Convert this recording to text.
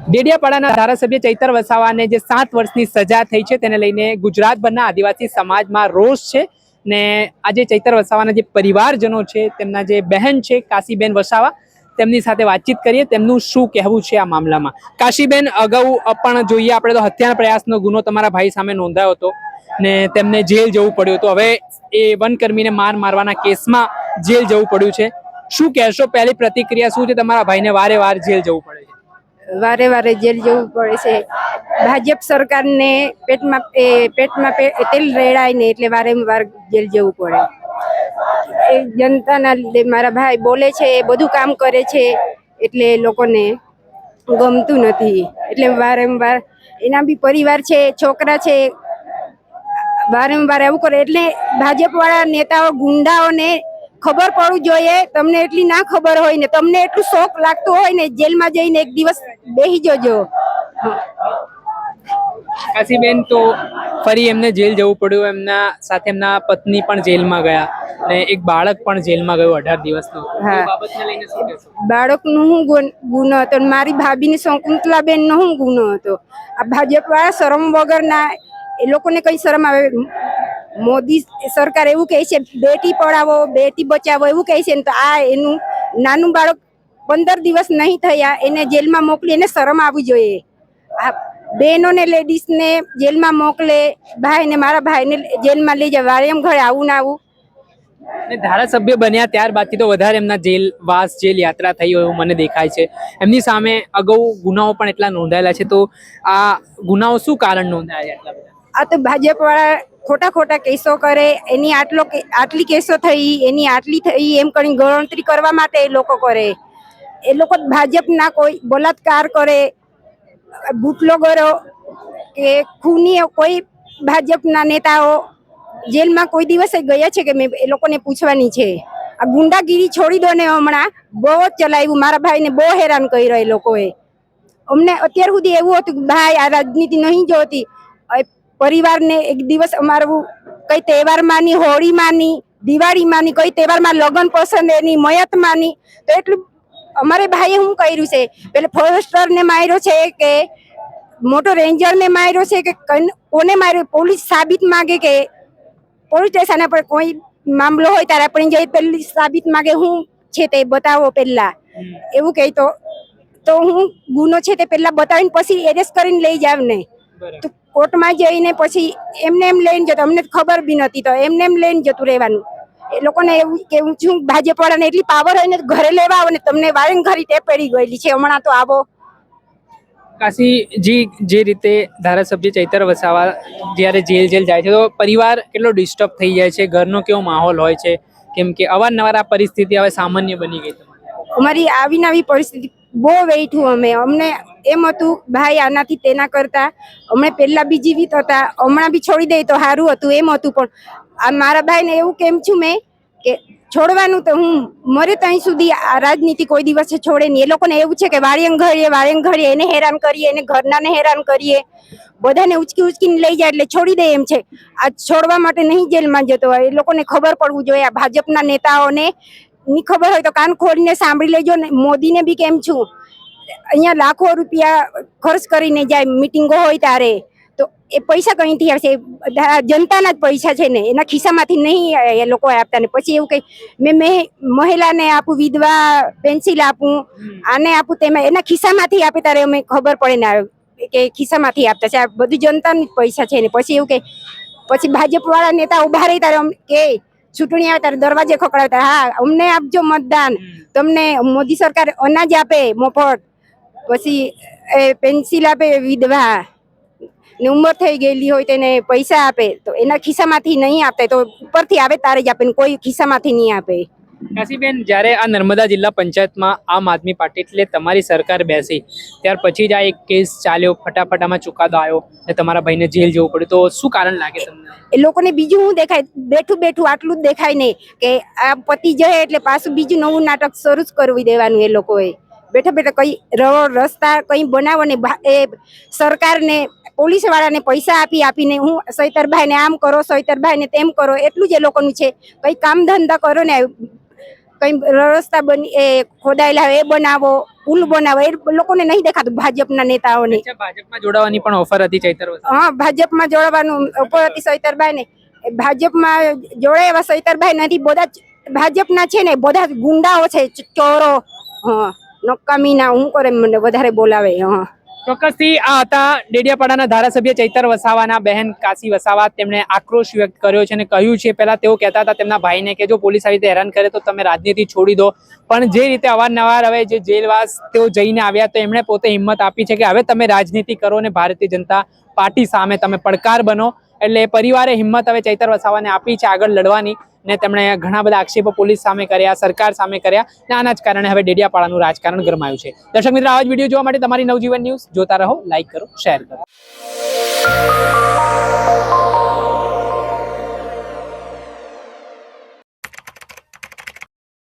ડેડિયાપાડાના ધારાસભ્ય ચૈતર વસાવાને જે 7 વર્ષની સજા થઈ છે તેને લઈને ગુજરાતભરના આદિવાસી સમાજમાં રોષ છે ને આજે ચૈતર વસાવાના જે પરિવારજનો છે તેમના જે બહેન છે કાશીબેન વસાવા તેમની સાથે વાતચીત કરીએ તેમનું શું કહેવું છે આ મામલામાં। કાશીબેન, અગાઉ પણ જોઈએ આપણે તો હત્યાના પ્રયાસનો ગુનો તમારા ભાઈ સામે નોંધાયો હતો ને તેમને જેલ જવું પડ્યું હતું। હવે એ વનકર્મીને મારવાના કેસમાં જેલ જવું પડ્યું છે। શું કહેશો? પહેલી પ્રતિક્રિયા શું છે? તમારા ભાઈને વારે વાર જેલ જવું પડે છે? વારે વારે જેલ જવું પડે છે। ભાજપ સરકારને પેટમાં તેલ રેડાય ને એટલે વારંવાર જેલ જવું પડે। એ જનતાના લીધે મારા ભાઈ બોલે છે, બધું કામ કરે છે એટલે લોકોને ગમતું નથી એટલે વારંવાર એના બી પરિવાર છે, છોકરા છે, વારંવાર એવું કરે એટલે ભાજપ વાળા નેતાઓ ગુંડાઓને ખબર પડવું જોઈએ। તમને એટલી ના ખબર હોય ને તમને એટલું શોખ લાગતું હોય ને જેલમાં જઈને એક દિવસ બેસી જજો। કાશીબેન, તો ફરી એમને જેલ જવું પડ્યું, એમના સાથે એમના પત્ની પણ જેલમાં ગયા ને એક બાળક પણ જેલમાં ગયું 18 દિવસનો। હા, એ બાબતને લઈને શું કહેશો? બાળકનું શું ગુનો હતો? મારી ભાભીની શકુંતલાબેનનો શું ગુનો હતો? આ ભાજપ વાળા શરમ વગરના એ લોકોને કઈ શરમ આવે? મોદી સરકાર એવું કહે છે બેટી પઢાવો બેટી બચાવો એવું કહે છે ને, તો આ એનું નાનું બાળક 15 દિવસ નહીં થયા એને જેલમાં મોકલી, એને શરમ આવવી જોઈએ। આ બહેનોને લેડીઝને જેલમાં મોકલે, ભાઈને મારા ભાઈને જેલમાં લઈ જાય, વારે એમ ઘરે આવું ના આવું। ધારાસભ્ય બન્યા ત્યારબાદથી તો વધારે એમના જેલવાસ જેલ યાત્રા થઈ હોય એવું મને દેખાય છે। એમની સામે અગાઉ ગુનાઓ પણ એટલા નોંધાયેલા છે, તો આ ગુનાઓ શું કારણ નોંધાયા એટલા બધા? આ તો ભાજપ વાળા ખોટા ખોટા કેસો કરે, એની આટલી કેસો થઈ, એની આટલી થઈ એમ કરીને ગણતરી કરવા માટે એ લોકો કરે। એ લોકો ભાજપના કોઈ બલાત્કાર કરે, બુટલોગરો કે ખૂની કોઈ ભાજપના નેતાઓ જેલમાં કોઈ દિવસે ગયા છે કે મેં એ લોકોને પૂછવાની છે। આ ગુંડાગીરી છોડી દો ને, હમણાં બહુ જ ચલાવ્યું, મારા ભાઈને બહુ હેરાન કર્યો એ લોકોએ। અમને અત્યાર સુધી એવું હતું કે ભાઈ આ રાજનીતિ નહીં જોતી, પરિવારને એક દિવસ અમારું કઈ તહેવારમાં ની, હોળીમાં ની, દિવાળીમાં ની, કઈ તહેવારમાં લગ્ન પસંદ એની મયતમાં ની, તો એટલું અમારે ભાઈએ શું કર્યું છે? પેલે ફોરેસ્ટરને માર્યો છે કે મોટો રેન્જરને માર્યો છે કે કોને માર્યો? પોલીસ સાબિત માંગે કે પોલીસ સ્ટેશન પર કોઈ મામલો હોય ત્યારે આપણે જઈ પેલી સાબિત માંગે શું છે તે બતાવો પહેલા, એવું કહે તો હું ગુનો છે તે પહેલા બતાવીને પછી એરેસ્ટ કરીને લઈ જાવ ને। તો કોર્ટમાં જઈને પછી એમને એમ લઈને જતો, અમને ખબર બી નથી તો એમને એમ લઈને જતું રહેવાનું। એ લોકોને એવું કેવું છું ભાજપ વાળાને એટલી પાવર હોય ને ઘરે લેવા આવો ને, તમને વારંવારી ટેપ પડી ગયેલી છે, હમણાં તો આવો। કાશીજી, જે રીતે ધારાસભ્ય ચૈતર વસાવા જ્યારે જેલ જાય છે તો પરિવાર કેટલો ડિસ્ટર્બ થઈ જાય છે, ઘરનો કેવો માહોલ હોય છે? કેમ કે અવારનવાર આ પરિસ્થિતિ હવે સામાન્ય બની ગઈ તમારી? અમારી આવી નવી પરિસ્થિતિ બહુ વેઠું અમને એમ હતું ભાઈ આનાથી તેના કરતા અમે પહેલા બી જીવિત હતા, હમણાં બી છોડી દે તો સારું હતું એમ હતું। પણ આ મારા ભાઈને એવું કેમ છું મેં કે છોડવાનું તો હું મરે ત્યાં સુધી આ રાજનીતિ કોઈ દિવસે છોડે નહીં। એ લોકોને એવું છે કે વાળિયંગ ઘડીએ એને હેરાન કરીએ, એને ઘરનાને હેરાન કરીએ, બધાને ઉચકીને લઈ જાય એટલે છોડી દે એમ છે। આ છોડવા માટે નહીં જેલમાં જતો હોય, એ લોકોને ખબર પડવું જોઈએ। આ ભાજપના નેતાઓને ની ખબર હોય તો કાન ખોલીને સાંભળી લેજો ને। મોદીને બી કેમ છું, અહીંયા લાખો રૂપિયા ખર્ચ કરીને જાય મીટિંગો હોય ત્યારે, તો એ પૈસા કઈથી આવશે? જનતાના જ પૈસા છે ને, એના ખિસ્સામાંથી નહીં એ લોકો આપતા ને પછી એવું કઈ મેં મહિલાને આપું, વિધવા પેન્સિલ આપું, આને આપું, તેમાં એના ખિસ્સામાંથી આપે ત્યારે અમે ખબર પડે ને કે ખિસ્સામાંથી આપતા છે। આ બધું જનતાની જ પૈસા છે ને પછી એવું કઈ પછી ભાજપ વાળા નેતા ઉભા રહી ત્યારે કે ચૂંટણી આવે ત્યારે દરવાજે ખકડાવતા, હા અમને આપજો મતદાન, તમને મોદી સરકાર અનાજ આપે મફત, પછી પેન્સિલ આપે, વિધવા ને ઉંમર થઈ ગયેલી હોય તેને પૈસા આપે, તો એના ખિસ્સામાંથી નહીં આપતા, તો ઉપરથી આવે તારે જ આપે, કોઈ ખિસ્સામાંથી નહીં આપે। કાશીબેન, જ્યારે આ નર્મદા જિલ્લા પંચાયતમાં આમ આદમી પાર્ટી એટલે તમારી સરકાર બેસી ત્યાર પછી જ આ એક કેસ ચાલ્યો, ફટાફટામાં ચુકાદો આવ્યો ને તમારા ભાઈને જેલ જવું પડ્યું, તો શું કારણ લાગે તમને? એ લોકોને બીજું શું દેખાય? બેઠું આટલું જ દેખાય નહીં કે આ પતિ જાય એટલે પાછું બીજું નવું નાટક શરૂ જ કરવી દેવાનું। એ લોકોએ બેઠા કઈ રોડ રસ્તા કઈ બનાવો ને, એ સરકારને પોલીસ વાળાને પૈસા આપીને હું સૈતરભાઈને આમ કરો, સૈતરભાઈને તેમ કરો, એટલું જ એ લોકોનું છે। કઈ કામ ધંધા કરો ને, કઈ રસ્તા બની એ ખોદાયેલા હોય એ બનાવો, પુલ બનાવો, એ લોકોને નહીં દેખાતું ભાજપના નેતાઓને. ભાજપમાં જોડાવાની પણ ઓફર હતી ચૈતર વસાવા. હા, ભાજપમાં જોડવાનું ઉપર હતી સૈતરભાઈ ને. ભાજપમાં જોડે એવા સૈતરભાઈ નથી, બધા ભાજપના છે ને, બધા ગુંડાઓ છે, ચોરો. હા, નકામીના હું કરે મને વધારે બોલાવે. હા, ચોક્કસથી આ હતા ડેડિયાપાડાના ધારાસભ્ય ચૈતર વસાવાના બહેન કાશી વસાવા. તેમણે આક્રોશ વ્યક્ત કર્યો છે અને કહ્યું છે, પહેલા તેઓ કહેતા હતા તેમના ભાઈને કે જો પોલીસ આવી રીતે હેરાન કરે તો તમે રાજનીતિ છોડી દો, પણ જે રીતે અવારનવાર હવે જે જેલવાસ તેઓ જઈને આવ્યા તો એમણે પોતે હિંમત આપી છે કે હવે તમે રાજનીતિ કરો ને ભારતીય જનતા પાર્ટી સામે તમે પડકાર બનો. એટલે પરિવારે હિંમત હવે ચૈતર વસાવાને આપી છે આગળ લડવાની, ને તેમણે ઘણા બધા આક્ષેપો પોલીસ સામે કર્યા, સરકાર સામે કર્યા, ને આના જ કારણે હવે ડેડિયાપાડાનું રાજકારણ ગરમાયું છે. દર્શક મિત્રો, આવા જ વિડીયો જોવા માટે તમારી નવજીવન ન્યૂઝ જોતા રહો, લાઈક કરો, શેર કરો.